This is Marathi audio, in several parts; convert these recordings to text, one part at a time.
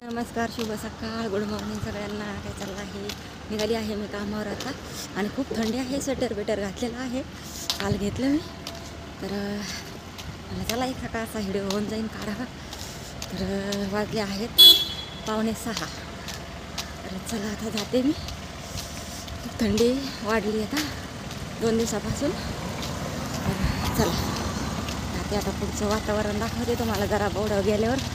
नमस्कार, शुभ सकाळ, गुड मॉर्निंग सगळ्यांना. काय चाललं आहे? निघाली आहे मी कामावर आता आणि खूप थंडी आहे. स्वेटर बिटर घातलेला आहे, काल घेतलं मी. तर मला चला एक सकाळचा व्हिडिओ होऊन जाईन काढावा. तर वाजले आहेत 5:45. तर चला आता जाते मी. खूप थंडी वाढली आता 2 दिवसापासून. तर चला जाते आता. पुढचं वातावरण दाखवते तुम्हाला जरा बोर्ड गेल्यावर.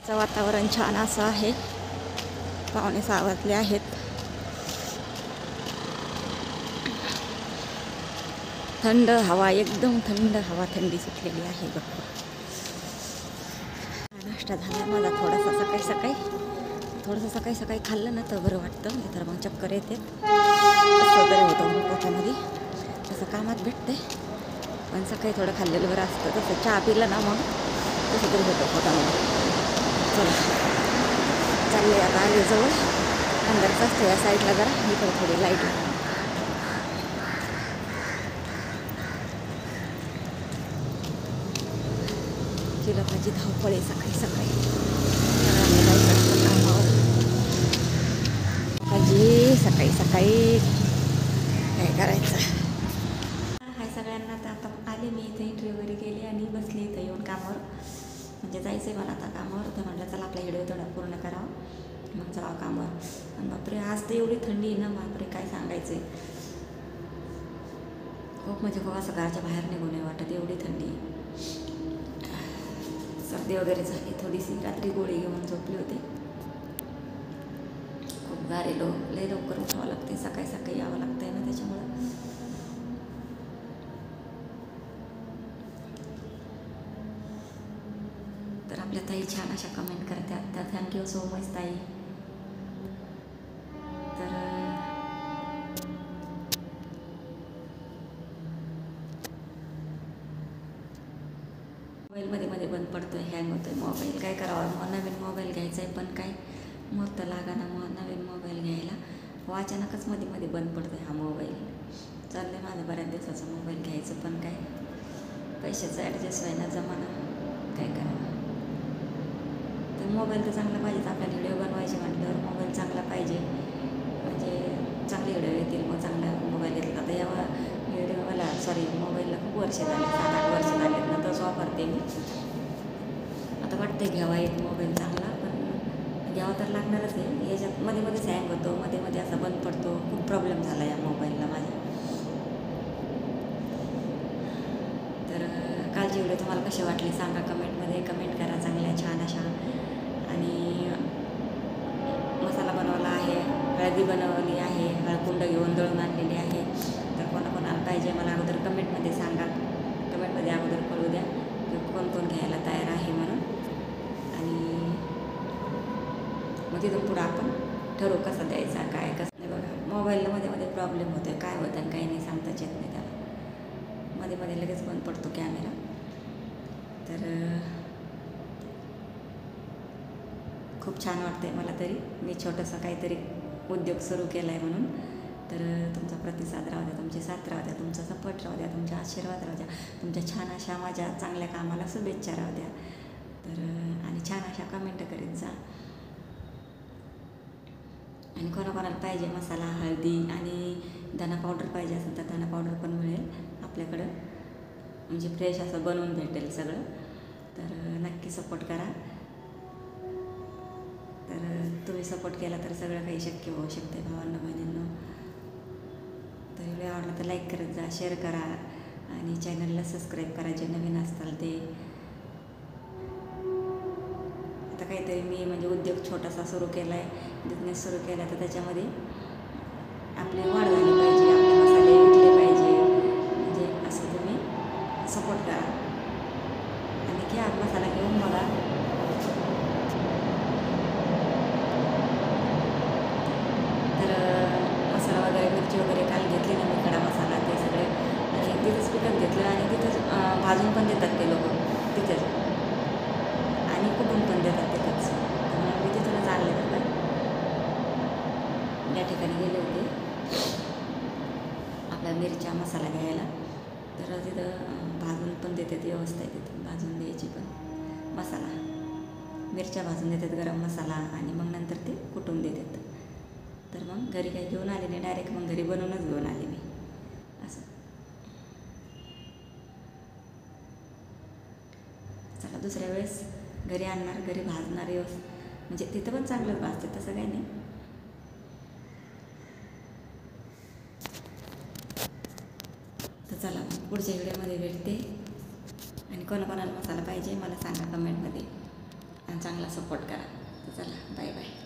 वातावरण छान असं आहे. 5:45 वाजले आहेत. थंड हवा, एकदम थंड हवा, थंडी सुटलेली आहे बघ. नाश्ता झाला माझा सकाळी सकाळी खाल्लं ना तर बरं वाटतं, नाही तर मग चक्कर येते. तसं तरी होतं पोटामध्ये, तसं कामात भेटते. पण सकाळी थोडं खाल्लेलं बरं असतं. तसं चहा पिलं ना मग तसं तरी होतं पोटामध्ये. चला चालले आता आले जवळ. अंधारच असतो या साईडला, जरा इकडे थोडी लाईट लागते. लोकांची धावपळ आहे सकाळी सकाळी. कामावर सकाळी सकाळी काय करायचं. हाय सगळ्यांना. तर आता आले मी इथे, एंट्री वगैरे केली आणि बसली इथं येऊन कामावर. म्हणजे जायचं आहे मला आता कामावर. तर म्हटलं चला आपला व्हिडिओ थोडा पूर्ण करावा, मग जावं कामावर. आणि बापरे आज तर एवढी थंडी आहे ना, बापरे काय सांगायचं आहे. खूप म्हणजे खूप असं घराच्या बाहेर निघू नये वाटत, एवढी थंडी आहे. सर्दी वगैरे झाली थोडीशी. रात्री गोळी घेऊन झोपली होती. खूप लय लवकर उठावं लागते, सकाळी सकाळी यावं लागतंय ना, त्याच्यामुळं. तर आपल्या ताई छान अशा कमेंट करतात, तर थँक्यू सो मच ताई. तर मोबाईल मध्ये बंद पडतो आहे, हँग होतो आहे मोबाईल. काय करावं, मग नवीन मोबाईल घ्यायचा आहे, पण काय मग तर लागा ना मग नवीन मोबाईल घ्यायला. अचानकच मध्ये बंद पडतो आहे हा मोबाईल. चाललं आहे माझं बऱ्याच दिवसाचा मोबाईल घ्यायचं, पण काय पैशाचं ॲडजस्ट व्हायला जमाना, काय करावं. तर मोबाईल तर चांगला पाहिजेच. आपल्याला व्हिडिओ बनवायचे म्हटल्यावर मोबाईल चांगला पाहिजे, म्हणजे चांगले व्हिडिओ येतील. मग चांगला मोबाईल घेतला. आता या मोबाईलला खूप वर्ष झाले, 7-8 वर्ष झालेत ना, तसं वापरते मी. आता वाटते घ्यावा एक मोबाईल चांगला, पण घ्यावा तर लागणारच आहे. याच्यात मध्ये हँग होतो, मध्ये असा बंद पडतो. खूप प्रॉब्लेम झाला या मोबाईलला माझ्या. तर कालचे व्हिडिओ तुम्हाला कसे वाटले सांगा कमेंटमध्ये. कमेंट करा चांगल्या छान अशा. आणि मसाला बनवला आहे, हळदी बनवली आहे, हळकुंड घेऊन दळून आणलेली आहे. तर कोणाला पाहिजे मला अगोदर कमेंटमध्ये सांगा. कमेंटमध्ये अगोदर कळू द्या की कोण घ्यायला तयार आहे म्हणून. आणि मग तिथून पुढं आपण ठरवू कसं द्यायचा, काय कसं नाही. बघा मोबाईलला मध्ये प्रॉब्लेम होतो आहे, काय होतं आणि काही नाही सांगताच येत नाही त्याला. मध्ये लगेच बंद पडतो कॅमेरा. तर खूप छान वाटतं आहे मला. तरी मी छोटंसं काहीतरी उद्योग सुरू केला आहे म्हणून. तर तुमचा प्रतिसाद राहू द्या, तुमची साथ राहू द्या, तुमचा सपोर्ट राहू द्या, तुमचे आशीर्वाद राहू द्या, तुमच्या छान अशा माझ्या चांगल्या कामाला शुभेच्छा राहू द्या. तर आणि छान अशा कमेंट करीत जा. आणि कोणाला पाहिजे मसाला, हळदी आणि धना पावडर पाहिजे असेल तर धना पावडर पण मिळेल आपल्याकडं, म्हणजे फ्रेश असं बनवून भेटेल सगळं. तर नक्की सपोर्ट करा. तर तुम्ही सपोर्ट केला तर सगळं काही शक्य होऊ शकते भावांनो बहिणींनो. तर व्हिडिओ आवडला तर लाईक करत जा, शेअर करा आणि चॅनलला सबस्क्राईब करा जे नवीन असताल ते. आता काहीतरी मी म्हणजे उद्योग छोटासा सुरू केला आहे, बिझनेस सुरू केला, तर त्याच्यामध्ये आपली वाढ झाली पाहिजे, आपले मसाले विकले पाहिजे. म्हणजे असं तुम्ही सपोर्ट करा आणि घ्या मसाला घेऊन बघा. मिरची वगैरे काल घेतली ना मी, खडा मसाला ते सगळे, आणि तिथंच पिकत घेतलं आणि तिथंच भाजून पण देतात ते लोक तिथेच, आणि कुठून पण देतात तिथंच. त्यामुळे मी तिथूनच आणले. तर या ठिकाणी गेले होते आपला मिरच्या मसाला घ्यायला. तर तिथं भाजून पण देतात, व्यवस्था आहे तिथं भाजून द्यायची पण मसाला. मिरच्या भाजून देतात, गरम मसाला, आणि मग नंतर ते कुटून देतात. तर मग घरी काही घेऊन आले नाही, डायरेक्ट मग घरी बनवूनच घेऊन आले मी असं. चला दुसऱ्या वेळेस घरी आणणार, घरी भाजणार म्हणजे तिथं पण चांगलंच भाजते, तसं काही नाही. तर चला मग पुढच्या व्हिडिओमध्ये भेटते. आणि कोणाकोणाला मसाला पाहिजे मला सांगा कमेंटमध्ये, आणि चांगला सपोर्ट करा. तर चला बाय बाय.